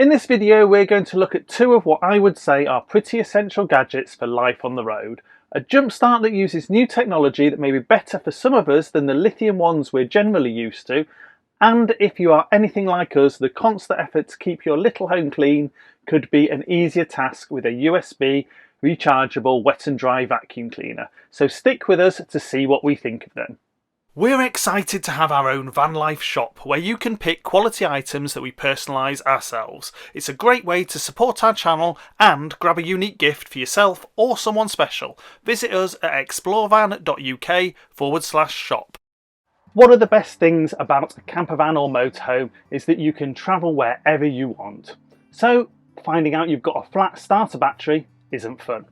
In this video we're going to look at two of what I would say are pretty essential gadgets for life on the road. A jumpstart that uses new technology that may be better for some of us than the lithium ones we're generally used to, and if you are anything like us, the constant effort to keep your little home clean could be an easier task with a USB rechargeable wet and dry vacuum cleaner. So stick with us to see what we think of them. We're excited to have our own VanLife shop where you can pick quality items that we personalise ourselves. It's a great way to support our channel and grab a unique gift for yourself or someone special. Visit us at explorevan.uk/shop. One of the best things about a camper van or motorhome is that you can travel wherever you want. So finding out you've got a flat starter battery isn't fun.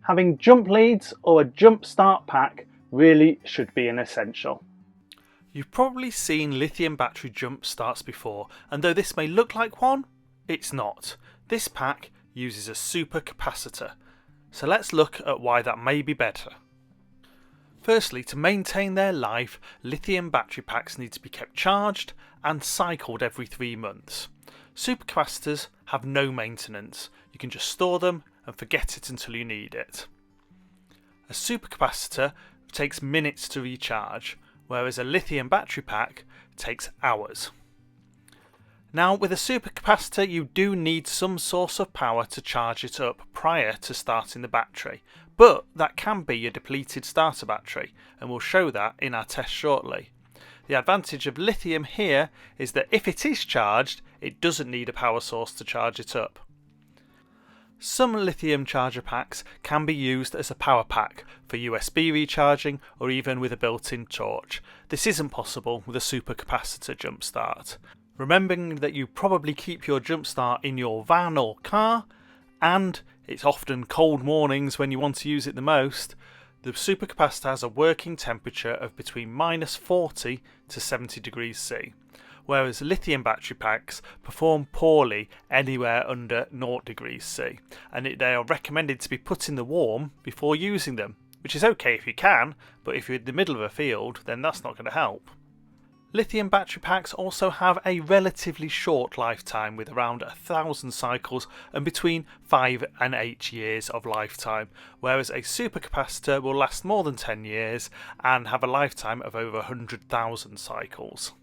Having jump leads or a jump start pack really should be an essential. You've probably seen lithium battery jump starts before, and though this may look like one, it's not. This pack uses a super capacitor. So let's look at why that may be better. Firstly, to maintain their life, lithium battery packs need to be kept charged and cycled every 3 months. Supercapacitors have no maintenance. You can just store them and forget it until you need it. A supercapacitor takes minutes to recharge, whereas a lithium battery pack takes hours. Now, with a supercapacitor you do need some source of power to charge it up prior to starting the battery, but that can be your depleted starter battery, and we'll show that in our test shortly. The advantage of lithium here is that if it is charged, it doesn't need a power source to charge it up. Some lithium charger packs can be used as a power pack for USB recharging or even with a built-in torch. This isn't possible with a supercapacitor jumpstart. Remembering that you probably keep your jumpstart in your van or car, and it's often cold mornings when you want to use it the most, the supercapacitor has a working temperature of between -40 to 70 degrees C. Whereas lithium battery packs perform poorly anywhere under 0 degrees C, and they are recommended to be put in the warm before using them, which is okay if you can, but if you're in the middle of a field then that's not going to help. Lithium battery packs also have a relatively short lifetime with around 1,000 cycles and between 5 and 8 years of lifetime, whereas a supercapacitor will last more than 10 years and have a lifetime of over 100,000 cycles.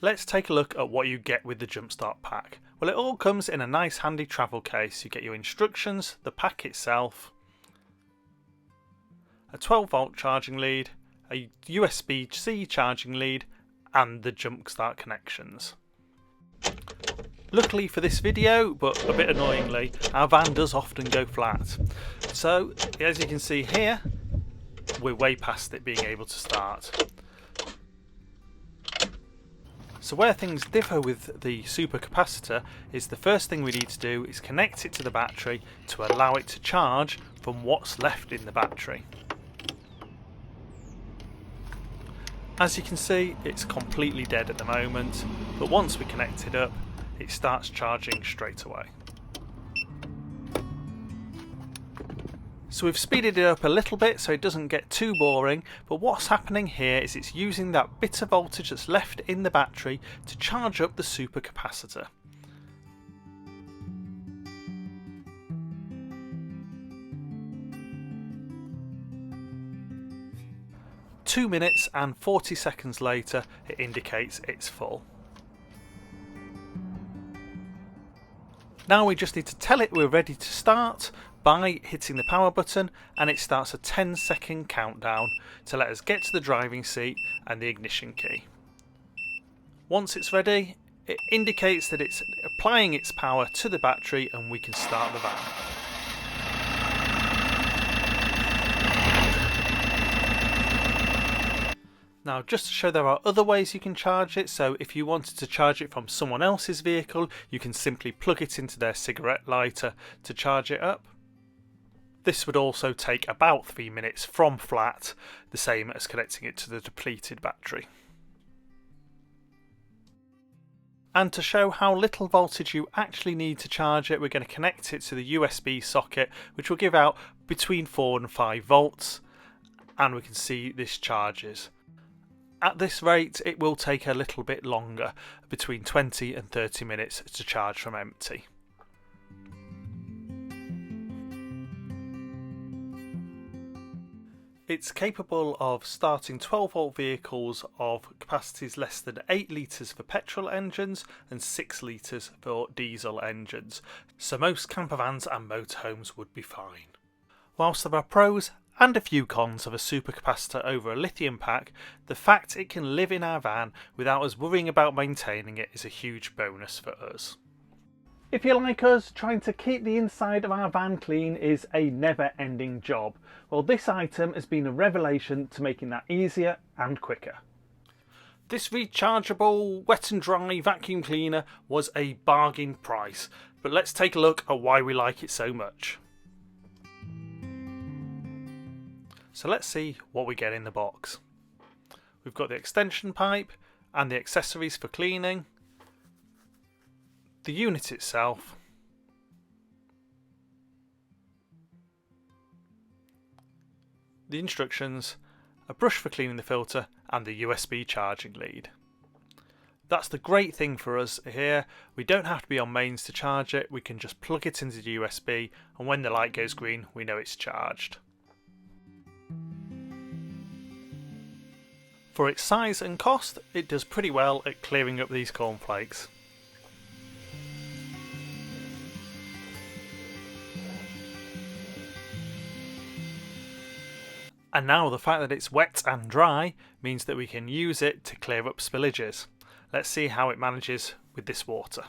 Let's take a look at what you get with the Jumpstart pack. Well, it all comes in a nice handy travel case. You get your instructions, the pack itself, a 12-volt charging lead, a USB-C charging lead, and the Jumpstart connections. Luckily for this video, but a bit annoyingly, our van does often go flat. So, as you can see here, we're way past it being able to start. So where things differ with the supercapacitor is the first thing we need to do is connect it to the battery to allow it to charge from what's left in the battery. As you can see, it's completely dead at the moment, but once we connect it up, it starts charging straight away. So we've speeded it up a little bit so it doesn't get too boring, but what's happening here is it's using that bit of voltage that's left in the battery to charge up the supercapacitor. Two minutes and 40 seconds later, it indicates it's full. Now we just need to tell it we're ready to start by hitting the power button, and it starts a 10-second countdown to let us get to the driving seat and the ignition key. Once it's ready, it indicates that it's applying its power to the battery and we can start the van. Now, just to show there are other ways you can charge it, so if you wanted to charge it from someone else's vehicle, you can simply plug it into their cigarette lighter to charge it up. This would also take about 3 minutes from flat, the same as connecting it to the depleted battery. And to show how little voltage you actually need to charge it, we're going to connect it to the USB socket, which will give out between 4 and 5 volts, and we can see this charges. At this rate, it will take a little bit longer, between 20 and 30 minutes to charge from empty. It's capable of starting 12-volt vehicles of capacities less than 8 litres for petrol engines and 6 litres for diesel engines, so most campervans and motorhomes would be fine. Whilst there are pros and a few cons of a supercapacitor over a lithium pack, the fact it can live in our van without us worrying about maintaining it is a huge bonus for us. If you're like us, trying to keep the inside of our van clean is a never-ending job. Well, this item has been a revelation to making that easier and quicker. This rechargeable wet and dry vacuum cleaner was a bargain price, but let's take a look at why we like it so much. So let's see what we get in the box. We've got the extension pipe and the accessories for cleaning, the unit itself, the instructions, a brush for cleaning the filter and the USB charging lead. That's the great thing for us here, we don't have to be on mains to charge it, we can just plug it into the USB and when the light goes green we know it's charged. For its size and cost, it does pretty well at clearing up these cornflakes. And now the fact that it's wet and dry means that we can use it to clear up spillages. Let's see how it manages with this water.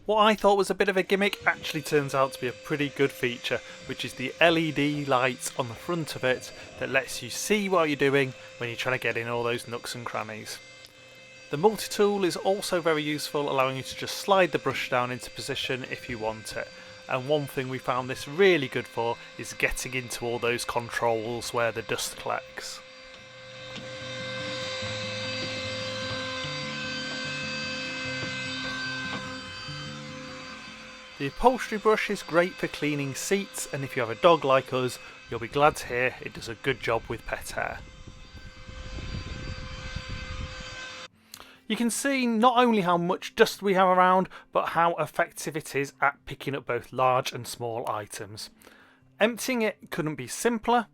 What I thought was a bit of a gimmick actually turns out to be a pretty good feature, which is the LED light on the front of it that lets you see what you're doing when you're trying to get in all those nooks and crannies. The multi-tool is also very useful, allowing you to just slide the brush down into position if you want it. And one thing we found this really good for is getting into all those controls where the dust collects. The upholstery brush is great for cleaning seats, and if you have a dog like us, you'll be glad to hear it does a good job with pet hair. You can see not only how much dust we have around, but how effective it is at picking up both large and small items. Emptying it couldn't be simpler,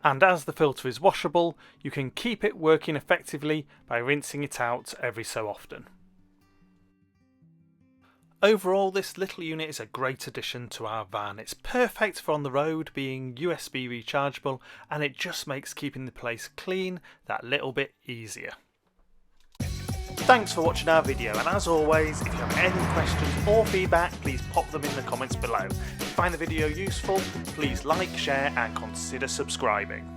and as the filter is washable, you can keep it working effectively by rinsing it out every so often. Overall, this little unit is a great addition to our van. It's perfect for on the road, being USB rechargeable, and it just makes keeping the place clean that little bit easier. Thanks for watching our video, and as always, if you have any questions or feedback, please pop them in the comments below. If you find the video useful, please like, share and consider subscribing.